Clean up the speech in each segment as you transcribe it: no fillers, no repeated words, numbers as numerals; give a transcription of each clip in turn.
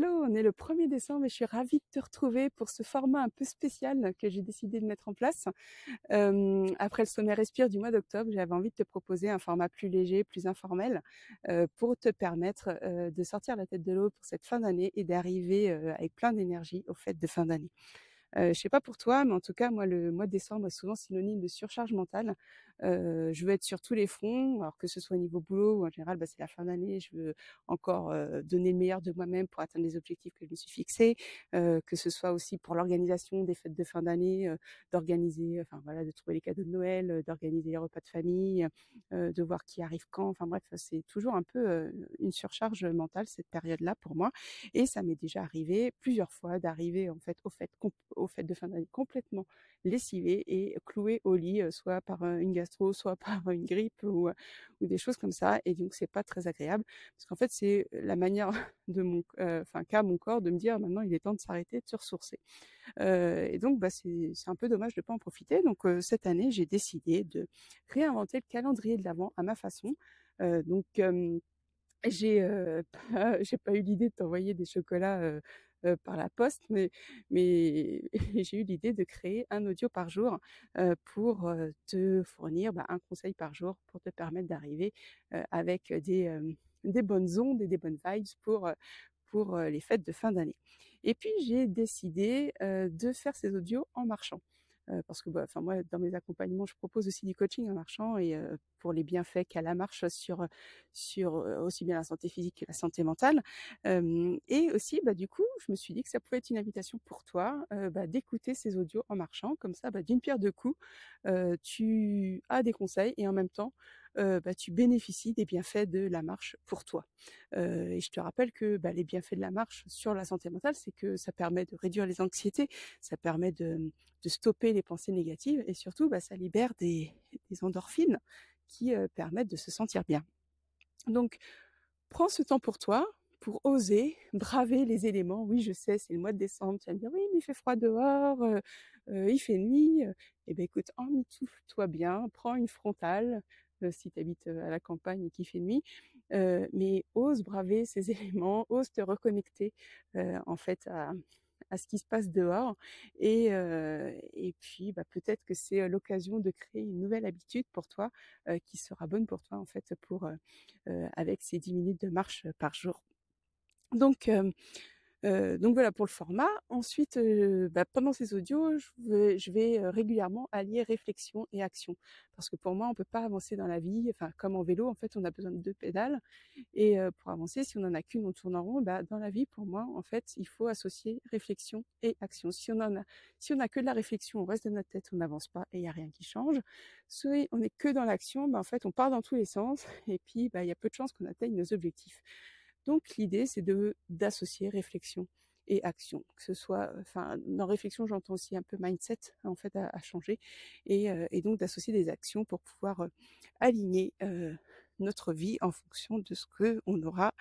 Hello, on est le 1er décembre et je suis ravie de te retrouver pour ce format un peu spécial que j'ai décidé de mettre en place. Après le sommet respire du mois d'octobre, j'avais envie de te proposer un format plus léger, plus informel, pour te permettre de sortir la tête de l'eau pour cette fin d'année et d'arriver avec plein d'énergie aux fêtes de fin d'année. Je sais pas pour toi, mais en tout cas, moi, le mois de décembre est souvent synonyme de surcharge mentale. Je veux être sur tous les fronts, alors que ce soit au niveau boulot ou en général, c'est la fin d'année, je veux encore donner le meilleur de moi-même pour atteindre les objectifs que je me suis fixés, que ce soit aussi pour l'organisation des fêtes de fin d'année, d'organiser, enfin voilà, de trouver les cadeaux de Noël, d'organiser les repas de famille, de voir qui arrive quand. Enfin bref, c'est toujours un peu une surcharge mentale cette période-là pour moi. Et ça m'est déjà arrivé plusieurs fois d'arriver en fait aux fêtes de fin d'année complètement lessivée et clouée au lit, soit par une gastro, soit par une grippe ou des choses comme ça. Et donc c'est pas très agréable parce qu'en fait c'est la manière de qu'a mon corps de me dire maintenant il est temps de s'arrêter, de se ressourcer. Et donc c'est un peu dommage de pas en profiter. Donc cette année j'ai décidé de réinventer le calendrier de l'Avent à ma façon. Donc j'ai j'ai pas eu l'idée de t'envoyer des chocolats par la poste, mais j'ai eu l'idée de créer un audio par jour pour te fournir un conseil par jour pour te permettre d'arriver avec des bonnes ondes et des bonnes vibes pour les fêtes de fin d'année. Et puis j'ai décidé de faire ces audios en marchant. Parce que moi, dans mes accompagnements, je propose aussi du coaching en marchant et pour les bienfaits qu'a la marche sur aussi bien la santé physique que la santé mentale. Et aussi, du coup, je me suis dit que ça pouvait être une invitation pour toi d'écouter ces audios en marchant. Comme ça, d'une pierre deux coups, tu as des conseils et en même temps, tu bénéficies des bienfaits de la marche pour toi. Et je te rappelle que les bienfaits de la marche sur la santé mentale, c'est que ça permet de réduire les anxiétés, ça permet de stopper les pensées négatives et surtout, ça libère des endorphines qui permettent de se sentir bien. Donc, prends ce temps pour toi, pour oser braver les éléments. Oui, je sais, c'est le mois de décembre. Tu vas me dire, oui, mais il fait froid dehors, il fait nuit. Eh bien, écoute, emmitoufle-toi bien, prends une frontale, si tu habites à la campagne et qu'il fait nuit, mais ose braver ces éléments, ose te reconnecter en fait à ce qui se passe dehors et puis peut-être que c'est l'occasion de créer une nouvelle habitude pour toi qui sera bonne pour toi en fait pour avec ces 10 minutes de marche par jour. Donc voilà pour le format. Ensuite, pendant ces audios, je vais régulièrement allier réflexion et action. Parce que pour moi, on peut pas avancer dans la vie, enfin comme en vélo, en fait, on a besoin de 2 pédales. Et pour avancer, si on en a qu'une, on tourne en rond. Dans la vie, pour moi, en fait, il faut associer réflexion et action. Si on a que de la réflexion, on reste de notre tête, on n'avance pas et il y a rien qui change. Soit on est que dans l'action, en fait, on part dans tous les sens et puis il y a peu de chances qu'on atteigne nos objectifs. Donc l'idée, c'est d'associer réflexion et action, que ce soit, dans réflexion, j'entends aussi un peu mindset en fait à changer, et donc d'associer des actions pour pouvoir aligner notre vie en fonction de ce que on aura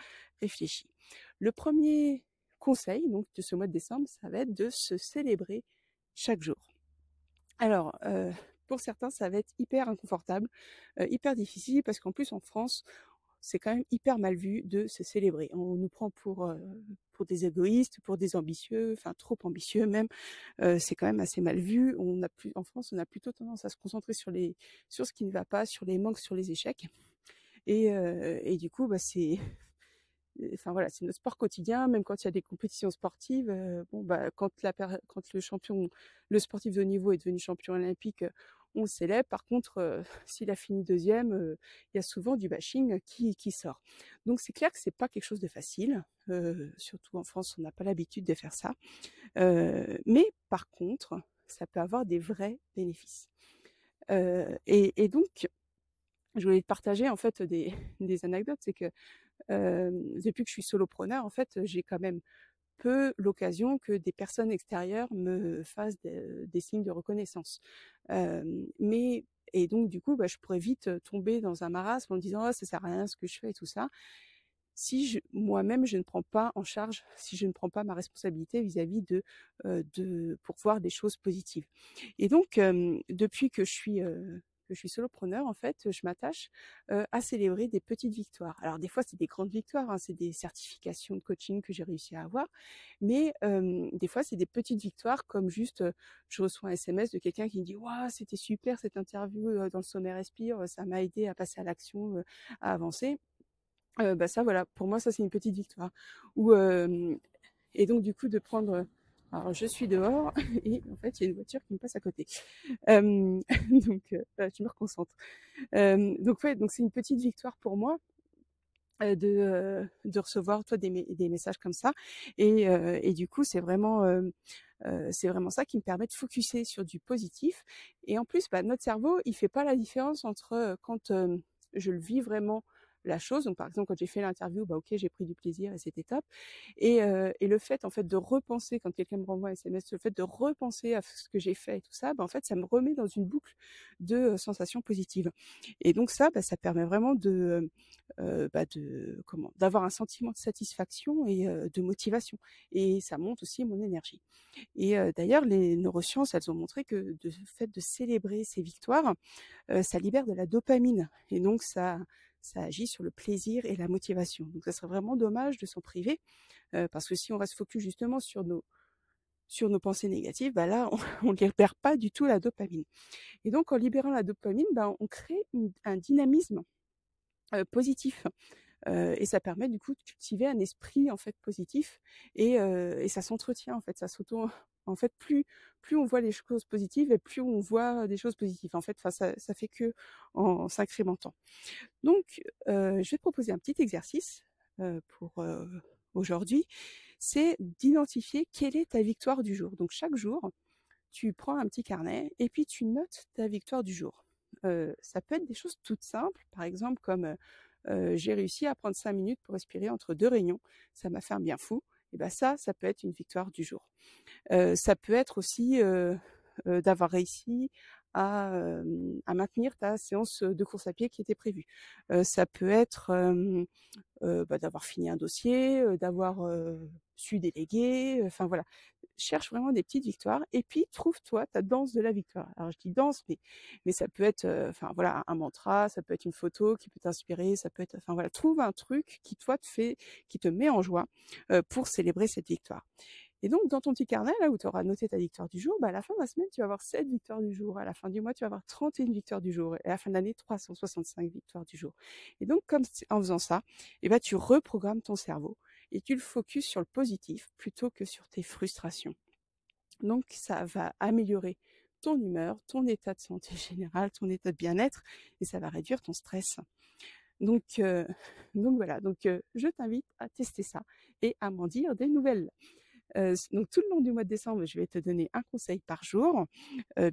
réfléchi. Le premier conseil donc de ce mois de décembre, ça va être de se célébrer chaque jour. Alors, pour certains, ça va être hyper inconfortable, hyper difficile parce qu'en plus en France, c'est quand même hyper mal vu de se célébrer. On nous prend pour des égoïstes, pour des ambitieux, enfin trop ambitieux même. C'est quand même assez mal vu. En France, on a plutôt tendance à se concentrer sur ce qui ne va pas, sur les manques, sur les échecs. Et du coup, c'est c'est notre sport quotidien. Même quand il y a des compétitions sportives, quand le sportif de haut niveau est devenu champion olympique, on le célèbre. Par contre, s'il a fini deuxième, il y a souvent du bashing qui sort. Donc c'est clair que c'est pas quelque chose de facile. Surtout en France, on n'a pas l'habitude de faire ça. Mais par contre, ça peut avoir des vrais bénéfices. Et donc, je voulais te partager en fait des anecdotes. C'est que depuis que je suis solopreneur, en fait, j'ai quand même peu l'occasion que des personnes extérieures me fassent des signes de reconnaissance. Et donc du coup, je pourrais vite tomber dans un marasme en me disant: «Oh, ça sert à rien ce que je fais et tout ça». Si moi-même je ne prends pas en charge, si je ne prends pas ma responsabilité vis-à-vis pour voir des choses positives. Et donc depuis que je suis que je suis solopreneur, en fait, je m'attache à célébrer des petites victoires. Alors des fois, c'est des grandes victoires, hein, c'est des certifications de coaching que j'ai réussi à avoir, mais des fois, c'est des petites victoires comme juste, je reçois un SMS de quelqu'un qui me dit: «Waouh, c'était super cette interview dans le sommet Respire, ça m'a aidé à passer à l'action, à avancer». Bah ça, voilà, pour moi, ça c'est une petite victoire. Ou et donc du coup de prendre, alors je suis dehors et en fait il y a une voiture qui me passe à côté. Donc je me reconcentre. Donc ouais, donc c'est une petite victoire pour moi de recevoir toi des messages comme ça et du coup c'est vraiment ça qui me permet de focuser sur du positif et en plus bah, notre cerveau il fait pas la différence entre quand je le vis vraiment la chose, donc par exemple quand j'ai fait l'interview, bah ok j'ai pris du plaisir et c'était top et le fait en fait de repenser quand quelqu'un me renvoie un SMS, le fait de repenser à ce que j'ai fait et tout ça, bah en fait ça me remet dans une boucle de sensations positives et donc ça bah, ça permet vraiment de comment d'avoir un sentiment de satisfaction et de motivation et ça monte aussi mon énergie et d'ailleurs les neurosciences elles ont montré que le fait de célébrer ces victoires ça libère de la dopamine et donc ça agit sur le plaisir et la motivation. Donc ça serait vraiment dommage de s'en priver parce que si on reste focus justement sur nos pensées négatives, bah là on ne libère pas du tout la dopamine. Et donc en libérant la dopamine, bah, on crée un dynamisme positif. Et ça permet du coup de cultiver un esprit en fait positif et ça s'entretient en fait, ça s'auto en fait plus on voit les choses positives et plus on voit des choses positives en fait, enfin ça fait que en s'incrémentant. Donc je vais te proposer un petit exercice pour aujourd'hui, c'est d'identifier quelle est ta victoire du jour. Donc chaque jour, tu prends un petit carnet et puis tu notes ta victoire du jour. Ça peut être des choses toutes simples, par exemple comme j'ai réussi à prendre 5 minutes pour respirer entre 2 réunions, ça m'a fait un bien fou. Et ben ça peut être une victoire du jour. Ça peut être aussi d'avoir réussi à maintenir ta séance de course à pied qui était prévue. Ça peut être bah, d'avoir fini un dossier, d'avoir su déléguer, enfin voilà. Cherche vraiment des petites victoires et puis trouve-toi ta danse de la victoire. Alors je dis danse, mais ça peut être, enfin voilà, un mantra, ça peut être une photo qui peut t'inspirer, ça peut être, enfin voilà, trouve un truc qui toi qui te met en joie pour célébrer cette victoire. Et donc dans ton petit carnet là où tu auras noté ta victoire du jour, bah à la fin de la semaine tu vas avoir 7 victoires du jour, à la fin du mois tu vas avoir 31 victoires du jour et à la fin de l'année 365 victoires du jour. Et donc comme en faisant ça, et ben tu reprogrammes ton cerveau et tu le focuses sur le positif plutôt que sur tes frustrations. Donc ça va améliorer ton humeur, ton état de santé général, ton état de bien-être et ça va réduire ton stress. Donc, donc voilà, donc je t'invite à tester ça et à m'en dire des nouvelles. Donc tout le long du mois de décembre, je vais te donner un conseil par jour.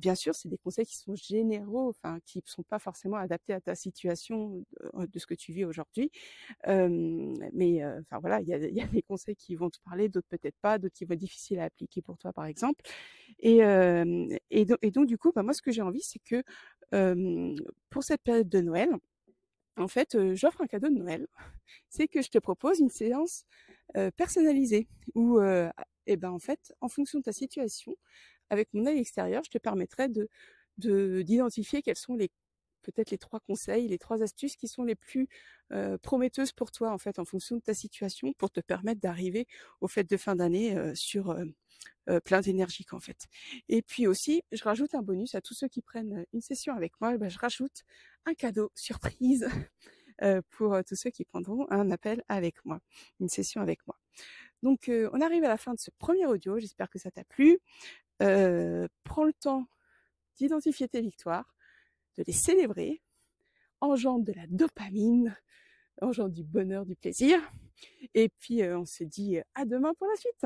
Bien sûr, c'est des conseils qui sont généraux, enfin qui ne sont pas forcément adaptés à ta situation de ce que tu vis aujourd'hui. Mais enfin voilà, il y a des conseils qui vont te parler, d'autres peut-être pas, d'autres qui vont être difficiles à appliquer pour toi, par exemple. Et donc du coup, bah, moi, ce que j'ai envie, c'est que pour cette période de Noël, en fait, j'offre un cadeau de Noël. C'est que je te propose une séance personnalisée où, et ben en fait, en fonction de ta situation, avec mon œil extérieur, je te permettrai d'identifier quels sont les peut-être les 3 conseils, les 3 astuces qui sont les plus prometteuses pour toi en fait en fonction de ta situation pour te permettre d'arriver aux fêtes de fin d'année sur plein d'énergie en fait. Et puis aussi, je rajoute un bonus à tous ceux qui prennent une session avec moi, ben, je rajoute un cadeau surprise pour tous ceux qui prendront un appel avec moi, une session avec moi. Donc on arrive à la fin de ce premier audio, j'espère que ça t'a plu. Prends le temps d'identifier tes victoires, de les célébrer, engendre de la dopamine, engendre du bonheur, du plaisir. Et puis on se dit à demain pour la suite.